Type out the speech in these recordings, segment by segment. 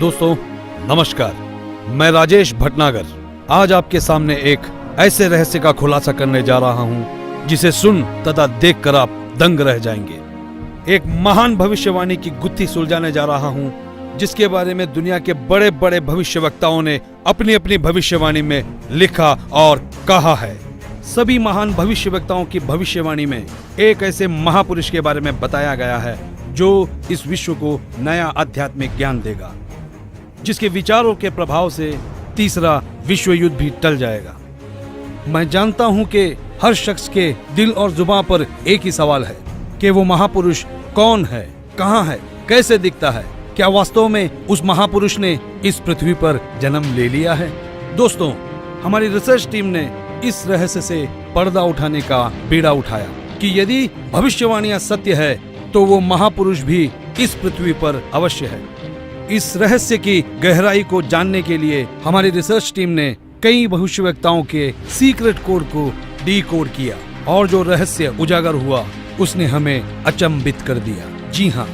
दोस्तों नमस्कार, मैं राजेश भटनागर आज आपके सामने एक ऐसे रहस्य का खुलासा करने जा रहा हूं जिसे सुन तथा देखकर आप दंग रह जाएंगे। एक महान भविष्यवाणी की गुत्थी सुलझाने जा रहा हूं जिसके बारे में दुनिया के बड़े बड़े भविष्यवक्ताओं ने अपनी अपनी भविष्यवाणी में लिखा और कहा है। सभी महान भविष्यवक्ताओं की भविष्यवाणी में एक ऐसे महापुरुष के बारे में बताया गया है जो इस विश्व को नया आध्यात्मिक ज्ञान देगा, जिसके विचारों के प्रभाव से तीसरा विश्व युद्ध भी टल जाएगा। मैं जानता हूं कि हर शख्स के दिल और जुबान पर एक ही सवाल है कि वो महापुरुष कौन है, कहां है, कैसे दिखता है, क्या वास्तव में उस महापुरुष ने इस पृथ्वी पर जन्म ले लिया है। दोस्तों, हमारी रिसर्च टीम ने इस रहस्य से पर्दा उठाने का बीड़ा उठाया कि यदि भविष्यवाणियां सत्य है तो वो महापुरुष भी इस पृथ्वी पर अवश्य है। इस रहस्य की गहराई को जानने के लिए हमारी रिसर्च टीम ने कई भविष्यवक्ताओं के सीक्रेट कोड को डीकोड किया और जो रहस्य उजागर हुआ उसने हमें अचंभित कर दिया। जी हाँ,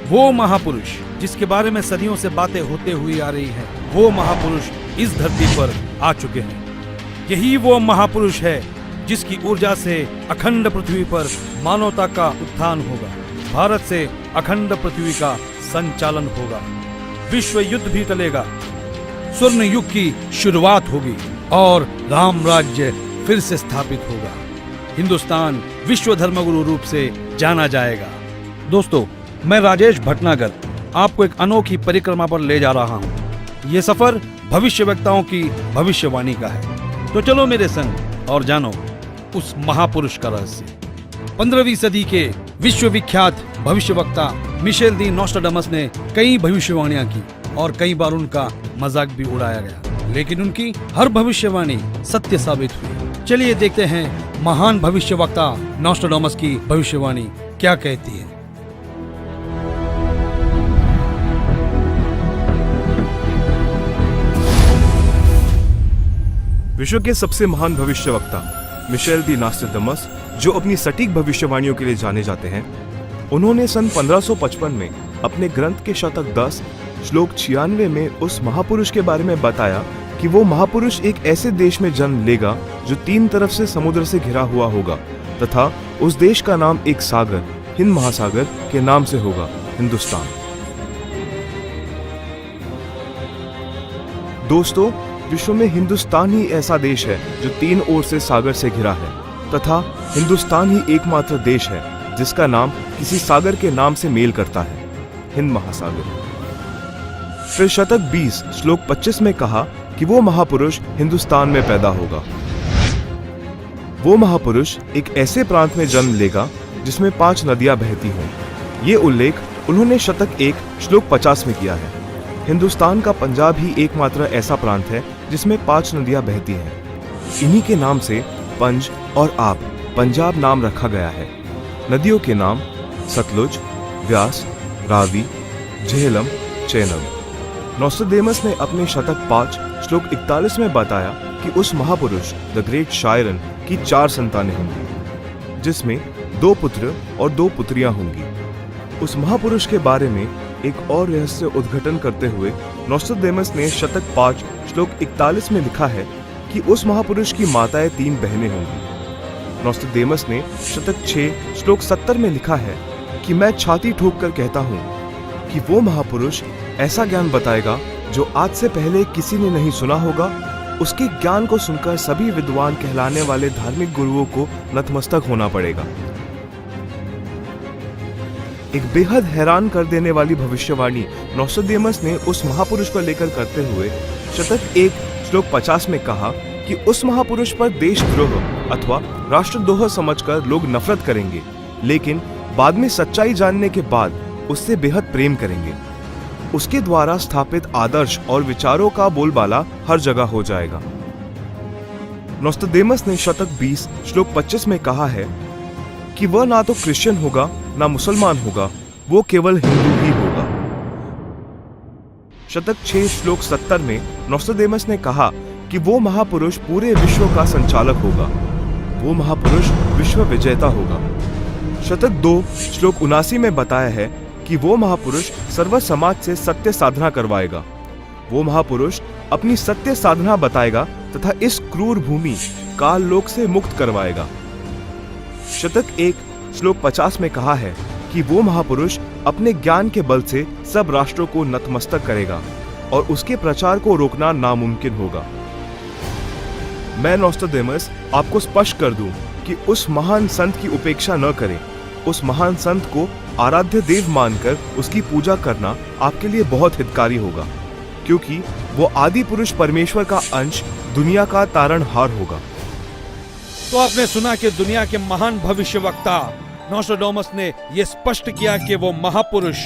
वो महापुरुष जिसके बारे में सदियों से बातें होते हुई आ रही हैं, वो महापुरुष इस धरती पर आ चुके हैं। यही वो महापुरुष है जिसकी ऊर्जा से अखंड पृथ्वी पर मानवता का उत्थान होगा, भारत से अखंड पृथ्वी का संचालन होगा, विश्व युद्ध भी टलेगा, स्वर्ण युग की शुरुआत होगी और राम राज्य फिर से स्थापित होगा। हिंदुस्तान विश्व धर्मगुरु रूप से जाना जाएगा। दोस्तों, मैं राजेश भटनागर आपको एक अनोखी परिक्रमा पर ले जा रहा हूँ। ये सफर भविष्यवक्ताओं की भविष्यवाणी का है, तो चलो मेरे संग और जानो उस महापुरुष का रहस्य। 15वीं सदी के विश्वविख्यात भविष्यवक्ता मिशेल दी नोस्ट्राडामस ने कई भविष्यवाणियां की और कई बार उनका मजाक भी उड़ाया गया, लेकिन उनकी हर भविष्यवाणी सत्य साबित हुई। चलिए देखते हैं महान भविष्यवक्ता नोस्ट्राडामस की भविष्यवाणी क्या कहती है। विश्व के सबसे महान भविष्यवक्ता मिशेल दी नोस्ट्राडामस, जो अपनी सटीक भविष्यवाणियों के लिए जाने जाते हैं, उन्होंने सन 1555 में अपने ग्रंथ के शतक 10 श्लोक 96 में उस महापुरुष के बारे में बताया कि वो महापुरुष एक ऐसे देश में जन्म लेगा जो 3 तरफ से समुद्र से घिरा हुआ होगा तथा उस देश का नाम एक सागर, हिंद महासागर के नाम से होगा, हिंदुस्तान। दोस्तों, विश्व में हिंदुस्तान ही ऐसा देश है जो 3 ओर से सागर से घिरा है तथा हिंदुस्तान ही एकमात्र देश है जिसका नाम किसी सागर के नाम से मेल करता है, हिंद महासागर। फिर शतक 20 श्लोक 25 में कहा कि वो महापुरुष हिंदुस्तान में पैदा होगा। वो महापुरुष एक ऐसे प्रांत में जन्म लेगा जिसमें 5 नदियां बहती हों। ये उल्लेख उन्होंने शतक 1 श्लोक 50 में किया है। हिंदुस्तान का पंजाब ही एकमात्र ऐसा प्रांत है जिसमें 5 नदियां बहती हैं। इन्हीं के नाम से पंज और आब पंजाब नाम रखा गया है। नदियों के नाम सतलुज, व्यास, रावी, झेलम, चेनाब। नोस्ट्राडामस ने अपने शतक 5 श्लोक 41 में बताया कि उस महापुरुष द ग्रेट शायरन की 4 संतानें होंगी, जिसमें 2 पुत्र और 2 पुत्रियां होंगी। उस महापुरुष के बारे में एक और रहस्य उद्घाटन करते हुए नोस्ट्राडामस ने शतक 5 श्लोक 41 में लिखा है कि उस महापुरुष की माताएं 3 बहनें होंगी। नोस्ट्राडामस ने शतक 6 श्लोक 70 में लिखा है कि मैं छाती ठोक कर कहता हूँ कि वो महापुरुष ऐसा ज्ञान बताएगा जो आज से पहले किसी ने नहीं सुना होगा। उसके ज्ञान को सुनकर सभी विद्वान कहलाने वाले धार्मिक गुरुओं को नतमस्तक होना पड़ेगा। एक बेहद हैरान कर देने वाली भविष्यवाणी नोस्ट्राडामस ने उस महापुरुष को लेकर करते हुए शतक 1 श्लोक 50 में कहा कि उस महापुरुष पर देशद्रोह अथवा राष्ट्रद्रोह समझकर लोग नफरत करेंगे, लेकिन बाद में सच्चाई जानने के बाद उससे बेहद प्रेम करेंगे। उसके द्वारा स्थापित आदर्श और विचारों का बोलबाला हर जगह हो जाएगा। नोस्ट्राडामस ने शतक 20 श्लोक 25 में कहा है कि वह ना तो क्रिश्चियन होगा ना मुसलमान होगा, वो केवल हिंदू ही होगा। शतक 6 श्लोक 70 में नोस्ट्राडामस ने कहा कि वो महापुरुष पूरे विश्व का संचालक होगा, वो महापुरुष विश्व विजेता होगा। शतक 2 श्लोक 79 में बताया है कि वो महापुरुष सर्व समाज से सत्य साधना करवाएगा वो महापुरुष अपनी सत्य साधना बताएगा तथा इस क्रूर भूमि काल लोक से मुक्त करवाएगा। शतक 1 श्लोक 50 में कहा है कि वो महापुरुष अपने ज्ञान के बल से सब राष्ट्रों को नतमस्तक करेगा और उसके प्रचार को रोकना नामुमकिन होगा। मैं नोस्ट्राडेमस आपको स्पष्ट कर दूं कि उस महान संत की उपेक्षा न करें। उस महान संत को आराध्य देव मानकर उसकी पूजा करना आपके लिए बहुत हितकारी होगा, क्योंकि वो आदि पुरुष परमेश्वर का अंश, दुनिया का तारणहार होगा। तो आपने सुना कि दुनिया के महान भविष्यवक्ता नोस्ट्राडेमस ने यह स्पष्ट किया कि वो महापुरुष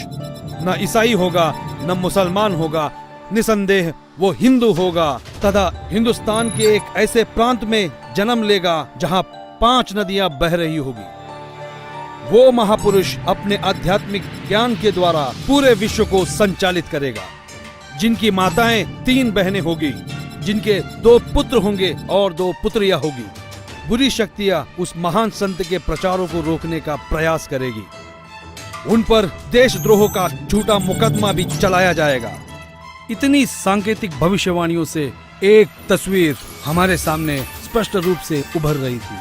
न ईसाई होगा न मुसलमान होगा, निसंदेह वो हिंदू होगा तथा हिंदुस्तान के एक ऐसे प्रांत में जन्म लेगा जहां 5 नदियां बह रही होगी। वो महापुरुष अपने आध्यात्मिक ज्ञान के द्वारा पूरे विश्व को संचालित करेगा, जिनकी माताएं 3 बहनें होगी, जिनके 2 पुत्र होंगे और 2 पुत्रियां होगी। बुरी शक्तियां उस महान संत के प्रचारों को रोकने का प्रयास करेगी। उन पर देशद्रोह का झूठा मुकदमा भी चलाया जाएगा। इतनी सांकेतिक भविष्यवाणियों से एक तस्वीर हमारे सामने स्पष्ट रूप से उभर रही थी,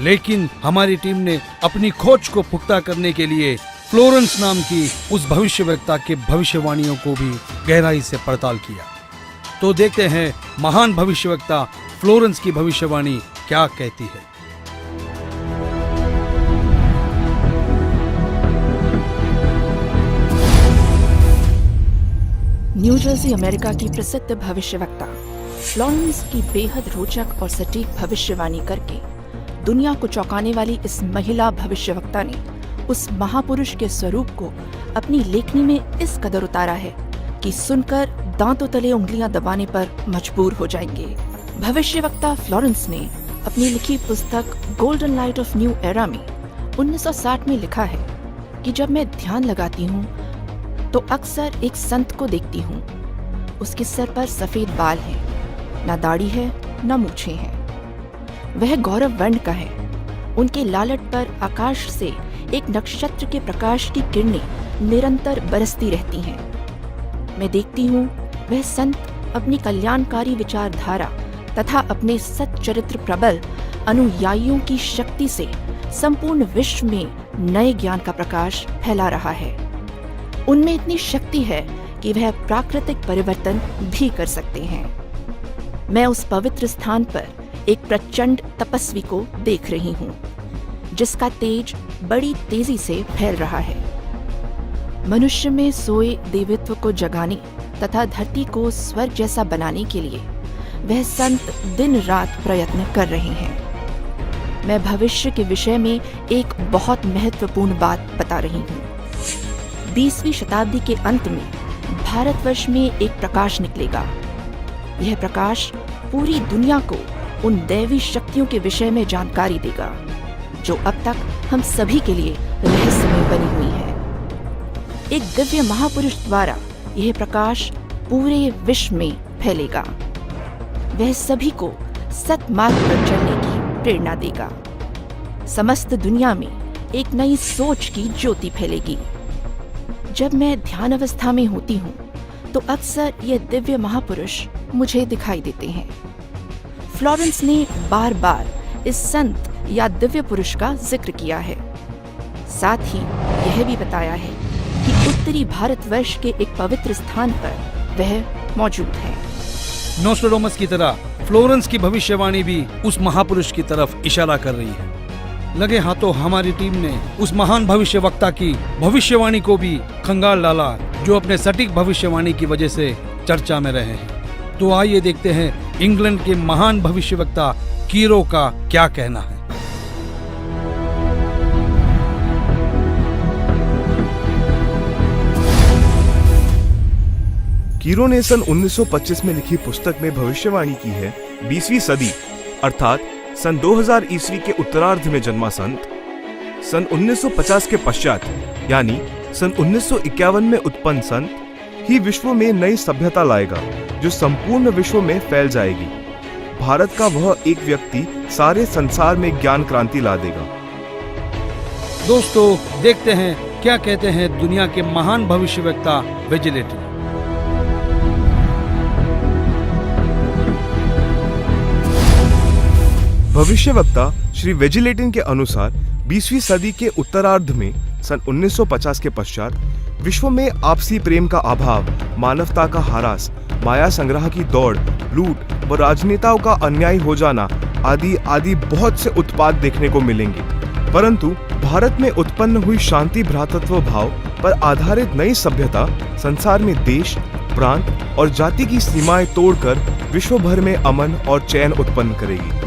लेकिन हमारी टीम ने अपनी खोज को पुख्ता करने के लिए फ्लोरेंस नाम की उस भविष्यवक्ता के भविष्यवाणियों को भी गहराई से पड़ताल किया। तो देखते हैं महान भविष्यवक्ता फ्लोरेंस की भविष्यवाणी क्या कहती है। न्यू जर्सी अमेरिका की प्रसिद्ध भविष्यवक्ता फ्लोरेंस की बेहद रोचक और सटीक भविष्यवाणी करके दुनिया को चौंकाने वाली इस महिला भविष्यवक्ता ने उस महापुरुष के स्वरूप को अपनी लेखनी में इस कदर उतारा है कि सुनकर दांतों तले उंगलियां दबाने पर मजबूर हो जाएंगे। भविष्यवक्ता फ्लोरेंस ने अपनी लिखी पुस्तक golden light of new era में 1960 में लिखा है कि जब मैं ध्यान लगाती हूँ तो अक्सर एक संत को देखती हूँ। उसके सर पर सफेद बाल हैं, ना दाढ़ी है ना मूछें हैं। वह गौरव वर्ण का है। उनके लालट पर आकाश से एक नक्षत्र के प्रकाश की किरणें निरंतर बरसती रहती हैं। मैं देखती हूँ वह संत अपनी कल्याणकारी विचारधारा तथा अपने सच्चरित्र प्रबल अनुयायियों की शक्ति से संपूर्ण विश्व में नए ज्ञान का प्रकाश फैला रहा है। उनमें इतनी शक्ति है कि वह प्राकृतिक परिवर्तन भी कर सकते हैं। मैं उस पवित्र स्थान पर एक प्रचंड तपस्वी को देख रही हूँ, जिसका तेज बड़ी तेजी से फैल रहा है। मनुष्य में सोए देवत्व को जगाने तथा धरती को स्वर्ग जैसा बनाने के लिए वह संत दिन रात प्रयत्न कर रहे हैं। मैं भविष्य के विषय में एक बहुत महत्वपूर्ण बात बता रही हूँ। 20वीं शताब्दी के अंत में भारतवर्ष में एक प्रकाश निकलेगा। यह प्रकाश पूरी दुनिया को उन दैवी शक्तियों के विषय में जानकारी देगा जो अब तक हम सभी के लिए रहस्यमय बनी हुई है। एक दिव्य महापुरुष द्वारा यह प्रकाश पूरे विश्व में फैलेगा। वह सभी को सत्मार्ग पर चलने की प्रेरणा देगा। समस्त दुनिया में एक नई सोच की ज्योति फैलेगी। जब मैं ध्यान अवस्था में होती हूँ तो अक्सर ये दिव्य महापुरुष मुझे दिखाई देते हैं। फ्लोरेंस ने बार बार इस संत या दिव्य पुरुष का जिक्र किया है। साथ ही यह भी बताया है कि उत्तरी भारतवर्ष के एक पवित्र स्थान पर वह मौजूद है। नोस्ट्राडेमस की तरह फ्लोरेंस की भविष्यवाणी भी उस महापुरुष की तरफ इशारा कर रही है। लगे हाथों हमारी टीम ने उस महान भविष्यवक्ता की भविष्यवाणी को भी खंगाल डाला, जो अपने सटीक भविष्यवाणी की वजह से चर्चा में रहे हैं। तो आइए देखते हैं इंग्लैंड के महान भविष्यवक्ता कीरो का क्या कहना है। कीरो ने सन 1925 में लिखी पुस्तक में भविष्यवाणी की है 20वीं सदी अर्थात सन 2000 ईस्वी के उत्तरार्ध में जन्मा संत सन 1950 के पश्चात यानी सन 1951 में उत्पन्न संत ही विश्व में नई सभ्यता लाएगा, जो संपूर्ण विश्व में फैल जाएगी। भारत का वह एक व्यक्ति सारे संसार में ज्ञान क्रांति ला देगा। दोस्तों देखते हैं क्या कहते हैं दुनिया के महान भविष्यवक्ता विजिलेटर। भविष्यवक्ता श्री वेजिलेटिन के अनुसार 20वीं सदी के उत्तरार्ध में सन 1950 के पश्चात विश्व में आपसी प्रेम का अभाव, मानवता का ह्रास, माया संग्रह की दौड़, लूट व राजनेताओं का अन्याय हो जाना आदि आदि बहुत से उत्पाद देखने को मिलेंगे। परंतु भारत में उत्पन्न हुई शांति भ्रातृत्व भाव पर आधारित नई सभ्यता संसार में देश, प्रांत और जाति की सीमाएं तोड़कर विश्व भर में अमन और चैन उत्पन्न करेगी।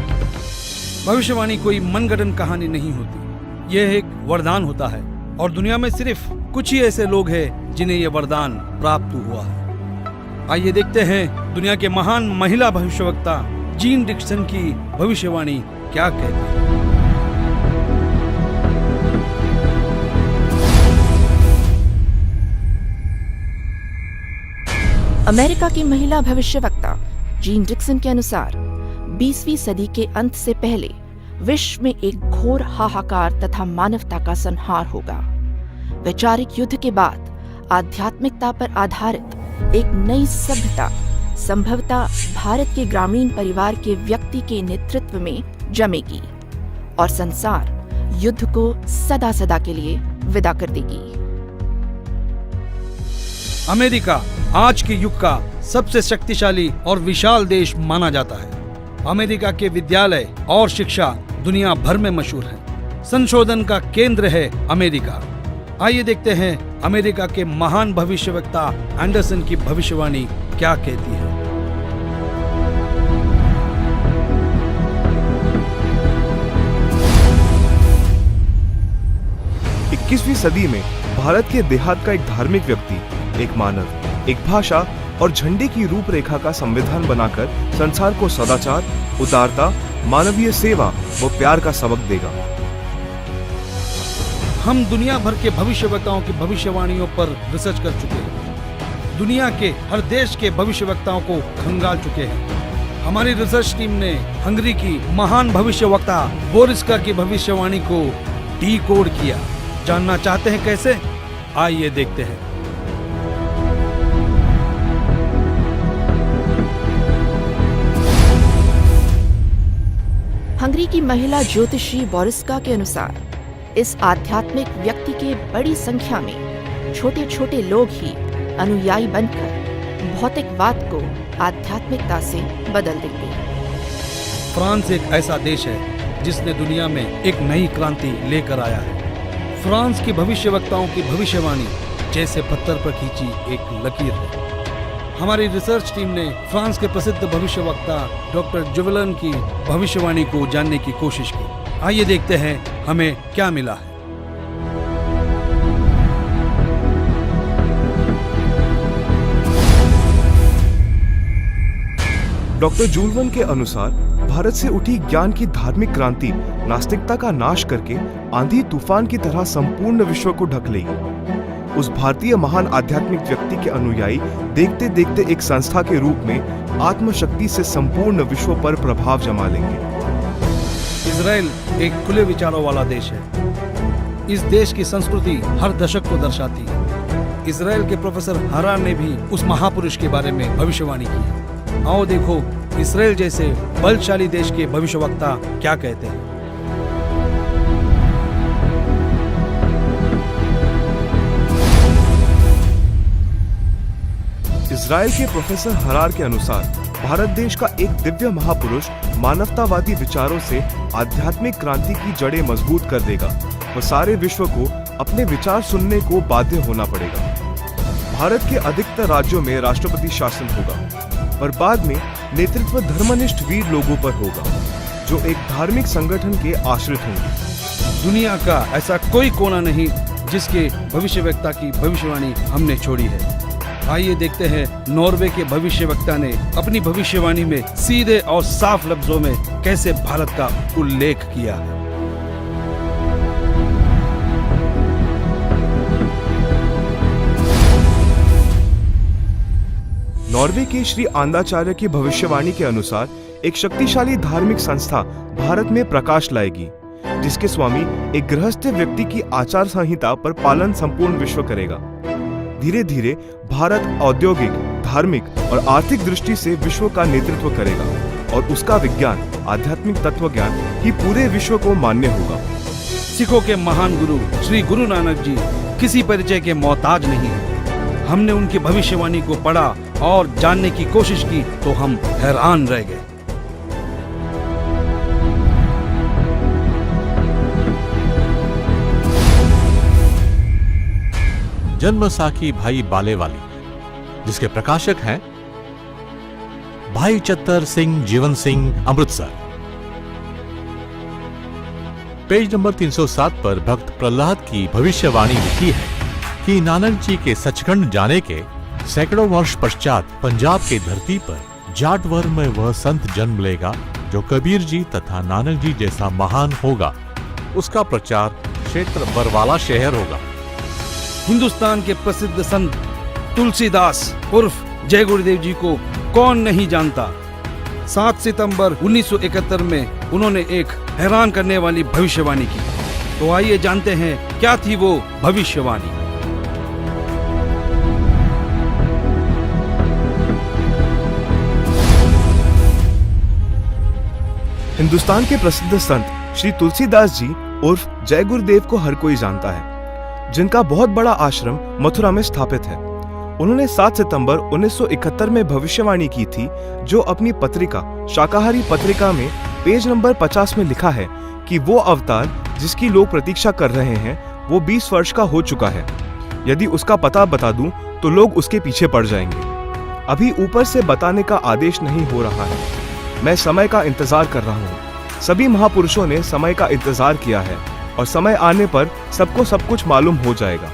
भविष्यवाणी कोई मनगढ़ंत कहानी नहीं होती, यह एक वरदान होता है और दुनिया में सिर्फ कुछ ही ऐसे लोग हैं जिन्हें यह वरदान प्राप्त हुआ है। आइए देखते हैं दुनिया के महान महिला भविष्यवक्ता जीन डिक्सन की भविष्यवाणी क्या कहती है। अमेरिका की महिला भविष्यवक्ता जीन डिक्सन के अनुसार 20वीं सदी के अंत से पहले विश्व में एक घोर हाहाकार तथा मानवता का संहार होगा। वैचारिक युद्ध के बाद आध्यात्मिकता पर आधारित एक नई सभ्यता संभवतः भारत के ग्रामीण परिवार के व्यक्ति के नेतृत्व में जमेगी और संसार युद्ध को सदा सदा के लिए विदा कर देगी। अमेरिका आज के युग का सबसे शक्तिशाली और विशाल देश माना जाता है। अमेरिका के विद्यालय और शिक्षा दुनिया भर में मशहूर है। संशोधन का केंद्र है अमेरिका। आइए देखते हैं अमेरिका के महान भविष्यवक्ता एंडरसन की भविष्यवाणी क्या कहती है। 21वीं सदी में भारत के देहात का एक धार्मिक व्यक्ति, एक मानव, एक भाषा और झंडे की रूपरेखा का संविधान बनाकर संसार को सदाचार, उदारता, मानवीय सेवा व प्यार का सबक देगा। हम दुनिया भर के भविष्यवक्ताओं की भविष्यवाणियों पर रिसर्च कर चुके हैं। दुनिया के हर देश के भविष्यवक्ताओं को खंगाल चुके हैं। हमारी रिसर्च टीम ने हंगरी की महान भविष्यवक्ता बोरिस्का की भविष्यवाणी को डीकोड किया। जानना चाहते हैं कैसे? आइए देखते हैं। हंगरी की महिला ज्योतिषी बोरिस्का के अनुसार इस आध्यात्मिक व्यक्ति के बड़ी संख्या में छोटे छोटे लोग ही अनुयायी बनकर भौतिकवाद को आध्यात्मिकता से बदल देंगे। फ्रांस एक ऐसा देश है जिसने दुनिया में एक नई क्रांति लेकर आया है। फ्रांस की भविष्यवक्ताओं की भविष्यवाणी जैसे पत्थर पर खींची एक लकीर है। हमारी रिसर्च टीम ने फ्रांस के प्रसिद्ध भविष्यवक्ता डॉक्टर जुवेलन की भविष्यवाणी को जानने की कोशिश की। आइए देखते हैं हमें क्या मिला है। डॉक्टर जुवेलन के अनुसार भारत से उठी ज्ञान की धार्मिक क्रांति नास्तिकता का नाश करके आंधी तूफान की तरह संपूर्ण विश्व को ढक लेगी। उस भारतीय महान आध्यात्मिक व्यक्ति के अनुयायी देखते देखते एक संस्था के रूप में आत्मशक्ति से संपूर्ण विश्व पर प्रभाव जमा लेंगे। इजराइल एक खुले विचारों वाला देश है। इस देश की संस्कृति हर दशक को दर्शाती है। इजराइल के प्रोफेसर हरार ने भी उस महापुरुष के बारे में भविष्यवाणी की। आओ देखो इजराइल जैसे बलशाली देश के भविष्यवक्ता क्या कहते हैं। इजराइल के प्रोफेसर हरार के अनुसार भारत देश का एक दिव्य महापुरुष मानवतावादी विचारों से आध्यात्मिक क्रांति की जड़ें मजबूत कर देगा और सारे विश्व को अपने विचार सुनने को बाध्य होना पड़ेगा। भारत के अधिकतर राज्यों में राष्ट्रपति शासन होगा, पर बाद में नेतृत्व धर्मनिष्ठ वीर लोगों पर होगा जो एक धार्मिक संगठन के आश्रित होंगे। दुनिया का ऐसा कोई कोना नहीं जिसके भविष्यवक्ता की भविष्यवाणी हमने छोड़ी है। आइए देखते हैं नॉर्वे के भविष्यवक्ता ने अपनी भविष्यवाणी में सीधे और साफ लफ्जों में कैसे भारत का उल्लेख किया है। नॉर्वे के श्री आंदाचार्य की भविष्यवाणी के अनुसार एक शक्तिशाली धार्मिक संस्था भारत में प्रकाश लाएगी, जिसके स्वामी एक गृहस्थ व्यक्ति की आचार संहिता पर पालन संपूर्ण विश्व करेगा। धीरे धीरे भारत औद्योगिक, धार्मिक और आर्थिक दृष्टि से विश्व का नेतृत्व करेगा और उसका विज्ञान आध्यात्मिक तत्व ज्ञान ही पूरे विश्व को मान्य होगा। सिखों के महान गुरु श्री गुरु नानक जी किसी परिचय के मोहताज नहीं है। हमने उनकी भविष्यवाणी को पढ़ा और जानने की कोशिश की तो हम हैरान रह गए। जन्मसाखी भाई बालेवाली, जिसके प्रकाशक हैं भाई चत्तर सिंह जीवन सिंह, अमृतसर। पेज नंबर 307 पर भक्त प्रहलाद की भविष्यवाणी लिखी है कि नानक जी के सचखंड जाने के सैकड़ों वर्ष पश्चात पंजाब की धरती पर जाटवर में वह संत जन्म लेगा जो कबीर जी तथा नानक जी जैसा महान होगा। उसका प्रचार क्षेत्र बरवाला शहर होगा। हिंदुस्तान के प्रसिद्ध संत तुलसीदास उर्फ जय गुरुदेव जी को कौन नहीं जानता। 7 सितंबर 1971 में उन्होंने एक हैरान करने वाली भविष्यवाणी की। तो आइए जानते हैं क्या थी वो भविष्यवाणी। हिंदुस्तान के प्रसिद्ध संत श्री तुलसीदास जी उर्फ जय गुरुदेव को हर कोई जानता है, जिनका बहुत बड़ा आश्रम मथुरा में स्थापित है। उन्होंने 7 सितंबर 1971 में भविष्यवाणी की थी, जो अपनी पत्रिका शाकाहारी पत्रिका में पेज नंबर 50 में लिखा है कि वो अवतार जिसकी लोग प्रतीक्षा कर रहे हैं वो 20 वर्ष का हो चुका है। यदि उसका पता बता दूं तो लोग उसके पीछे पड़ जाएंगे। अभी ऊपर से बताने का आदेश नहीं हो रहा है। मैं समय का इंतजार कर रहा हूँ। सभी महापुरुषों ने समय का इंतजार किया है और समय आने पर सबको सब कुछ मालूम हो जाएगा।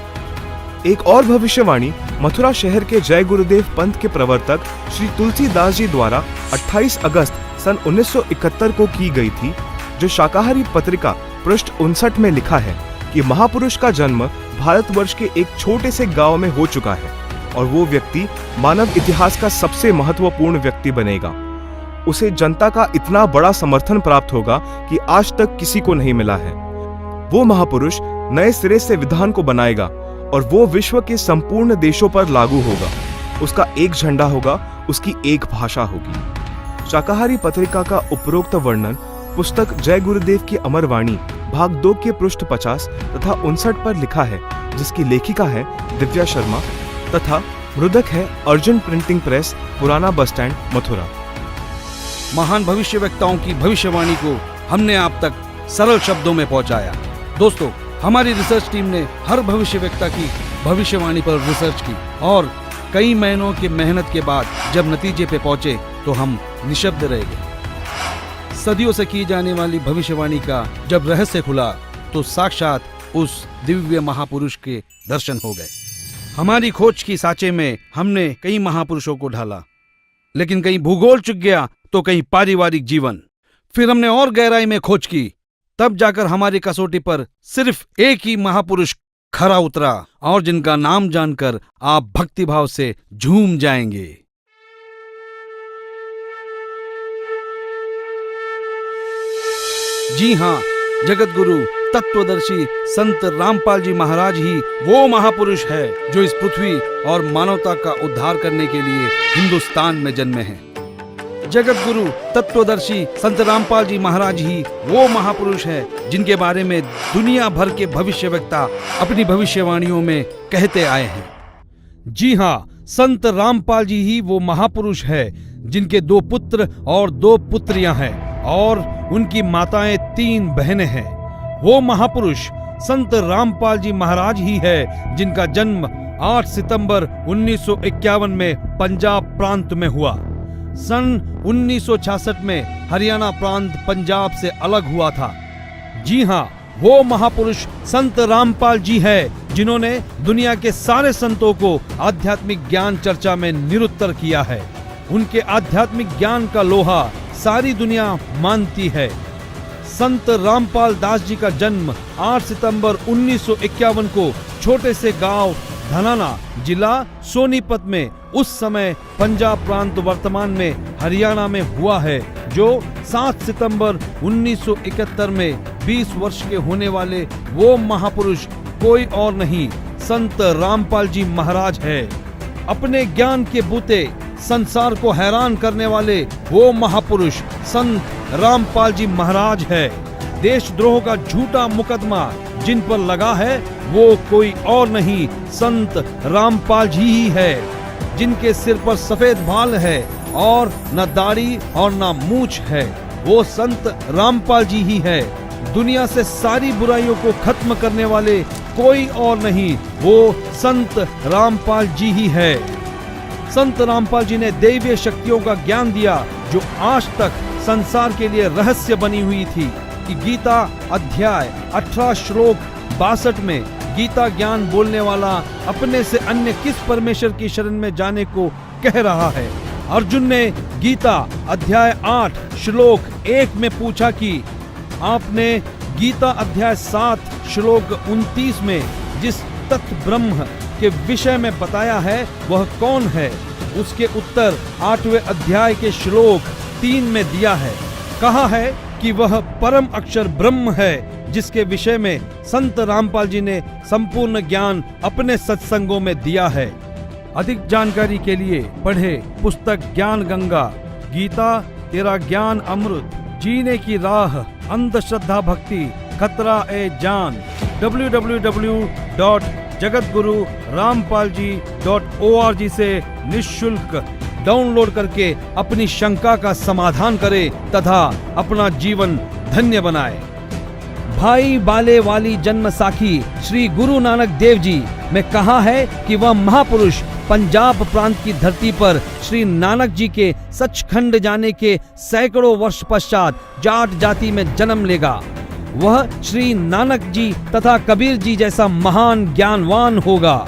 एक और भविष्यवाणी मथुरा शहर के जय गुरुदेव पंथ के प्रवर्तक श्री तुलसीदास जी द्वारा 28 अगस्त सन 1971 को की गई थी, जो शाकाहारी पत्रिका पृष्ठ 59 में लिखा है कि महापुरुष का जन्म भारतवर्ष के एक छोटे से गांव में हो चुका है और वो व्यक्ति मानव इतिहास का सबसे महत्वपूर्ण व्यक्ति बनेगा। उसे जनता का इतना बड़ा समर्थन प्राप्त होगा कि आज तक किसी को नहीं मिला है। वो महापुरुष नए सिरे से विधान को बनाएगा और वो विश्व के संपूर्ण देशों पर लागू होगा। उसका एक झंडा होगा, उसकी एक भाषा होगी। शाकाहारी पत्रिका का उपरोक्त वर्णन पुस्तक जय गुरुदेव की अमर वाणी भाग 2 के पृष्ठ 50 तथा 59 पर लिखा है, जिसकी लेखिका है दिव्या शर्मा तथा मृदक है अर्जुन प्रिंटिंग प्रेस, पुराना बस स्टैंड, मथुरा। महान भविष्यवक्ताओं की भविष्यवाणी को हमने आप तक सरल शब्दों में पहुंचाया। दोस्तों, हमारी रिसर्च टीम ने हर भविष्यवक्ता की भविष्यवाणी पर रिसर्च की और कई महीनों की मेहनत के बाद जब नतीजे पे पहुंचे तो हम निशब्द रह गए। सदियों से की जाने वाली भविष्यवाणी का जब रहस्य खुला तो साक्षात उस दिव्य महापुरुष के दर्शन हो गए। हमारी खोज की सांचे में हमने कई महापुरुषों को ढाला, लेकिन कहीं भूगोल चुक गया तो कहीं पारिवारिक जीवन। फिर हमने और गहराई में खोज की, तब जाकर हमारी कसौटी पर सिर्फ एक ही महापुरुष खरा उतरा और जिनका नाम जानकर आप भक्तिभाव से झूम जाएंगे। जी हां, जगत गुरु तत्वदर्शी संत रामपाल जी महाराज ही वो महापुरुष है जो इस पृथ्वी और मानवता का उद्धार करने के लिए हिंदुस्तान में जन्मे हैं। जगत गुरु तत्वदर्शी संत रामपाल जी महाराज ही वो महापुरुष है जिनके बारे में दुनिया भर के भविष्यवक्ता अपनी भविष्यवाणियों में कहते आए हैं। जी हां, संत रामपाल जी ही वो महापुरुष है जिनके 2 पुत्र और 2 पुत्रियां हैं और उनकी माताएं 3 बहनें हैं। वो महापुरुष संत रामपाल जी महाराज ही है जिनका जन्म 8 सितंबर 1951 में पंजाब प्रांत में हुआ। सन 1966 में हरियाणा प्रांत पंजाब से अलग हुआ था। जी हां, वो महापुरुष संत रामपाल जी है जिन्होंने दुनिया के सारे संतों को आध्यात्मिक ज्ञान चर्चा में निरुत्तर किया है। उनके आध्यात्मिक ज्ञान का लोहा सारी दुनिया मानती है। संत रामपाल दास जी का जन्म 8 सितंबर 1951 को छोटे से गांव धनाना, जिला सोनीपत में, उस समय पंजाब प्रांत वर्तमान में हरियाणा में हुआ है, जो 7 सितंबर 1971 में 20 वर्ष के होने वाले वो महापुरुष कोई और नहीं, संत रामपाल जी महाराज है। अपने ज्ञान के बूते संसार को हैरान करने वाले वो महापुरुष संत रामपाल जी महाराज है। देशद्रोह का झूठा मुकदमा जिन पर लगा है वो कोई और नहीं, संत रामपाल जी ही है, जिनके सिर पर सफेद बाल है और न दाढ़ी और न मूंछ है। वो संत रामपाल जी ही है। दुनिया से सारी बुराइयों को खत्म करने वाले कोई और नहीं, वो संत रामपाल जी ही है। संत रामपाल जी ने दैवीय शक्तियों का ज्ञान दिया जो आज तक संसार के लिए रहस्य बनी हुई थी कि गीता अध्याय 18 श्लोक 62 में गीता ज्ञान बोलने वाला अपने से अन्य किस परमेश्वर की शरण में जाने को कह रहा है। अर्जुन ने गीता अध्याय 8 श्लोक 1 में पूछा कि आपने गीता अध्याय 7 श्लोक 29 में जिस तत्व ब्रह्म के विषय में बताया है वह कौन है। उसके उत्तर 8वें अध्याय के श्लोक 3 में दिया है। कहा है कि वह परम अक्षर ब्रह्म है, जिसके विषय में संत रामपाल जी ने संपूर्ण ज्ञान अपने सत्संगों में दिया है। अधिक जानकारी के लिए पढ़े पुस्तक ज्ञान गंगा, गीता तेरा ज्ञान अमृत, जीने की राह, अंधश्रद्धा भक्ति, खतरा ए जान। www.jagatgururampalji.org से निःशुल्क डाउनलोड करके अपनी शंका का समाधान करें तथा अपना जीवन धन्य बनाए। भाई बाले वाली जन्म साखी श्री गुरु नानक देव जी में कहा है कि वह महापुरुष पंजाब प्रांत की धरती पर श्री नानक जी के सचखंड जाने के सैकड़ों वर्ष पश्चात जाट जाति में जन्म लेगा। वह श्री नानक जी तथा कबीर जी जैसा महान ज्ञानवान होगा।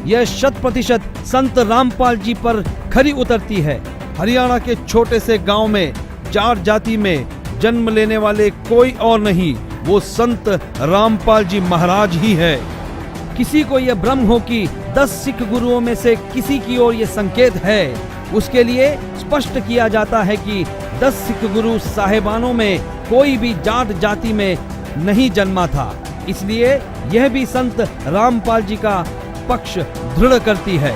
यह 100% संत रामपाल जी पर खरी उतरती है। हरियाणा के छोटे से गांव में जाट जाति में जन्म लेने वाले कोई और नहीं, वो संत रामपाल जी महाराज ही है। किसी को यह भ्रम हो कि 10 सिख गुरुओं में से किसी की ओर यह संकेत है, उसके लिए स्पष्ट किया जाता है कि 10 सिख गुरु साहेबानों में कोई भी जाट जाति में नहीं जन्मा था। इसलिए यह भी संत रामपाल जी का पक्ष दृढ़ करती है।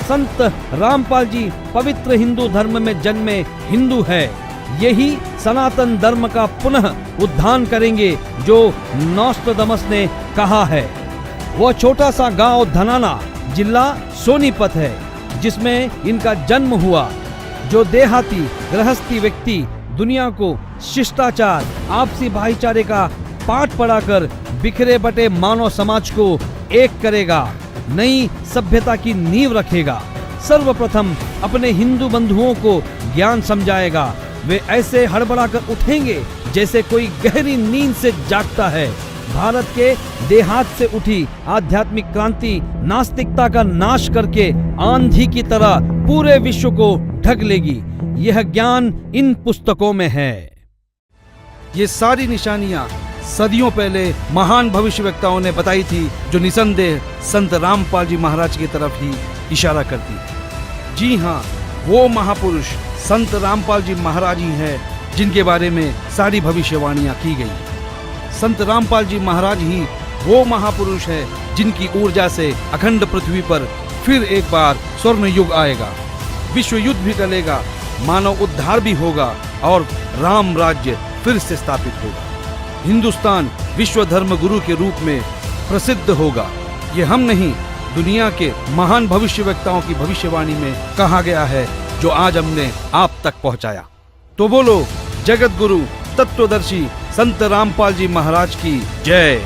संत रामपाल जी पवित्र हिंदू धर्म में जन्मे हिंदू है। यही सनातन धर्म का पुनः उद्धार करेंगे जो नोस्ट्राडामस ने कहा है। वह छोटा सा गांव धनाना जिला सोनीपत है जिसमें इनका जन्म हुआ। जो देहाती गृहस्थी व्यक्ति दुनिया को शिष्टाचार, आपसी भाईचारे का पाठ पढ़ाकर बिखरे बटे मानव समाज को एक करेगा, नई सभ्यता की नींव रखेगा। सर्वप्रथम अपने हिंदू बंधुओं को ज्ञान समझाएगा। वे ऐसे हड़बड़ाकर उठेंगे जैसे कोई गहरी नींद से जागता है। भारत के देहात से उठी आध्यात्मिक क्रांति नास्तिकता का नाश करके आंधी की तरह पूरे विश्व को ढक लेगी। यह ज्ञान इन पुस्तकों में है। ये सारी निशानियां सदियों पहले महान भविष्यवक्ताओं ने बताई थी, जो निसंदेह संत रामपाल जी महाराज की तरफ ही इशारा करती है। जी हाँ, वो महापुरुष संत रामपाल जी महाराज ही है जिनके बारे में सारी भविष्यवाणियां की गई। संत रामपाल जी महाराज ही वो महापुरुष है जिनकी ऊर्जा से अखंड पृथ्वी पर फिर एक बार स्वर्ण युग आएगा, विश्व युद्ध भी टलेगा, मानव उद्धार भी होगा और राम राज्य फिर से स्थापित होगा। हिंदुस्तान विश्व धर्म गुरु के रूप में प्रसिद्ध होगा। ये हम नहीं, दुनिया के महान भविष्यवक्ताओं की भविष्यवाणी में कहा गया है, जो आज हमने आप तक पहुंचाया। तो बोलो जगत गुरु तत्वदर्शी संत रामपाल जी महाराज की जय।